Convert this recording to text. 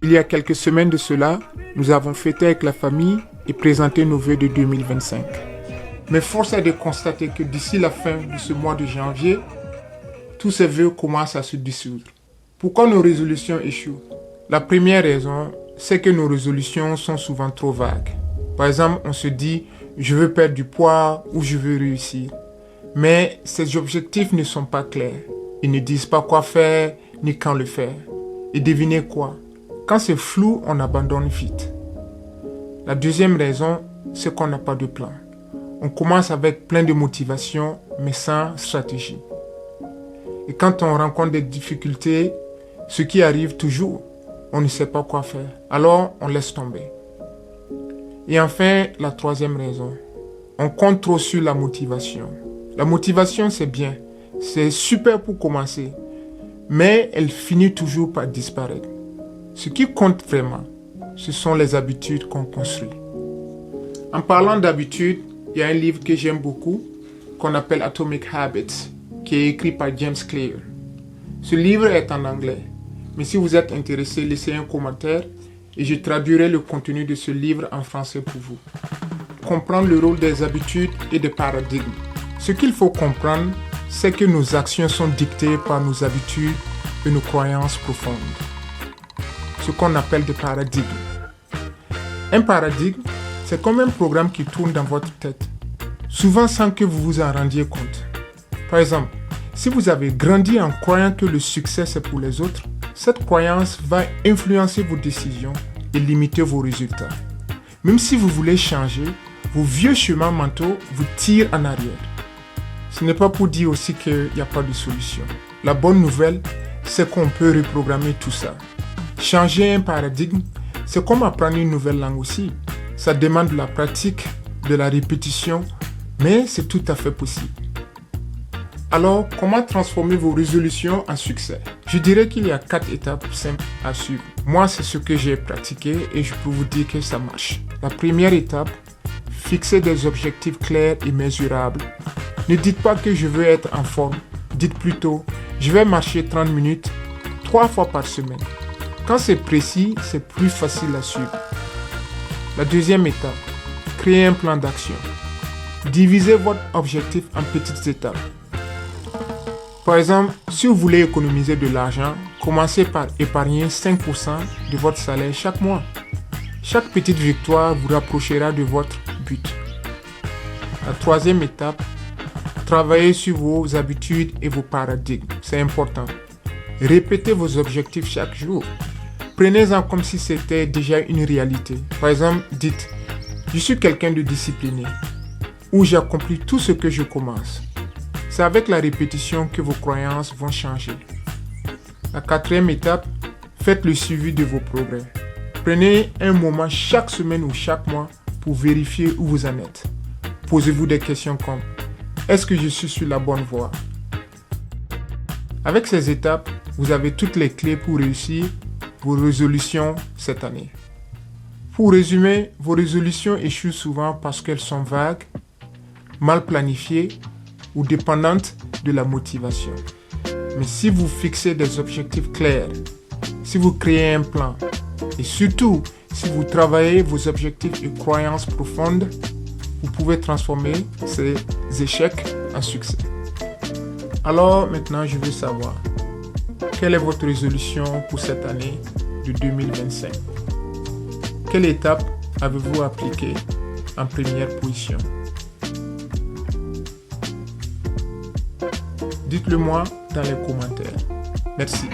Il y a quelques semaines de cela, nous avons fêté avec la famille et présenté nos vœux de 2025. Mais force est de constater que d'ici la fin de ce mois de janvier, tous ces vœux commencent à se dissoudre. Pourquoi nos résolutions échouent? La première raison, c'est que nos résolutions sont souvent trop vagues. Par exemple, on se dit « je veux perdre du poids » ou « je veux réussir ». Mais ces objectifs ne sont pas clairs. Ils ne disent pas quoi faire ni quand le faire. Et devinez quoi? Quand c'est flou, on abandonne vite. La deuxième raison, c'est qu'on n'a pas de plan. On commence avec plein de motivation, mais sans stratégie. Et quand on rencontre des difficultés, ce qui arrive toujours, on ne sait pas quoi faire. Alors, on laisse tomber. Et enfin, la troisième raison, on compte trop sur la motivation. La motivation, c'est bien. C'est super pour commencer. Mais elle finit toujours par disparaître. Ce qui compte vraiment, ce sont les habitudes qu'on construit. En parlant d'habitudes, il y a un livre que j'aime beaucoup, qu'on appelle Atomic Habits, qui est écrit par James Clear. Ce livre est en anglais, mais si vous êtes intéressé, laissez un commentaire et je traduirai le contenu de ce livre en français pour vous. Comprendre le rôle des habitudes et des paradigmes. Ce qu'il faut comprendre, c'est que nos actions sont dictées par nos habitudes et nos croyances profondes. Ce qu'on appelle des paradigmes. Un paradigme, c'est comme un programme qui tourne dans votre tête, souvent sans que vous vous en rendiez compte. Par exemple, si vous avez grandi en croyant que le succès c'est pour les autres, cette croyance va influencer vos décisions et limiter vos résultats. Même si vous voulez changer, vos vieux schémas mentaux vous tirent en arrière. Ce n'est pas pour dire aussi qu'il n'y a pas de solution. La bonne nouvelle, c'est qu'on peut reprogrammer tout ça. Changer un paradigme, c'est comme apprendre une nouvelle langue aussi. Ça demande de la pratique, de la répétition, mais c'est tout à fait possible. Alors, comment transformer vos résolutions en succès? Je dirais qu'il y a 4 étapes simples à suivre. Moi, c'est ce que j'ai pratiqué et je peux vous dire que ça marche. La première étape, fixer des objectifs clairs et mesurables. Ne dites pas que je veux être en forme. Dites plutôt, je vais marcher 30 minutes 3 fois par semaine. Quand c'est précis, c'est plus facile à suivre. La deuxième étape, créer un plan d'action. Divisez votre objectif en petites étapes. Par exemple, si vous voulez économiser de l'argent, commencez par épargner 5% de votre salaire chaque mois. Chaque petite victoire vous rapprochera de votre but. La troisième étape, travaillez sur vos habitudes et vos paradigmes. C'est important. Répétez vos objectifs chaque jour. Prenez-en comme si c'était déjà une réalité. Par exemple, dites « Je suis quelqu'un de discipliné » ou « J'ai accompli tout ce que je commence ». C'est avec la répétition que vos croyances vont changer. La quatrième étape, faites le suivi de vos progrès. Prenez un moment chaque semaine ou chaque mois pour vérifier où vous en êtes. Posez-vous des questions comme « Est-ce que je suis sur la bonne voie ?» Avec ces étapes, vous avez toutes les clés pour réussir vos résolutions cette année. Pour résumer, vos résolutions échouent souvent parce qu'elles sont vagues, mal planifiées ou dépendantes de la motivation. Mais si vous fixez des objectifs clairs, si vous créez un plan et surtout si vous travaillez vos objectifs et croyances profondes, vous pouvez transformer ces échecs en succès. Alors maintenant, je veux savoir, quelle est votre résolution pour cette année de 2025? Quelle étape avez-vous appliquée en première position? Dites-le moi dans les commentaires. Merci.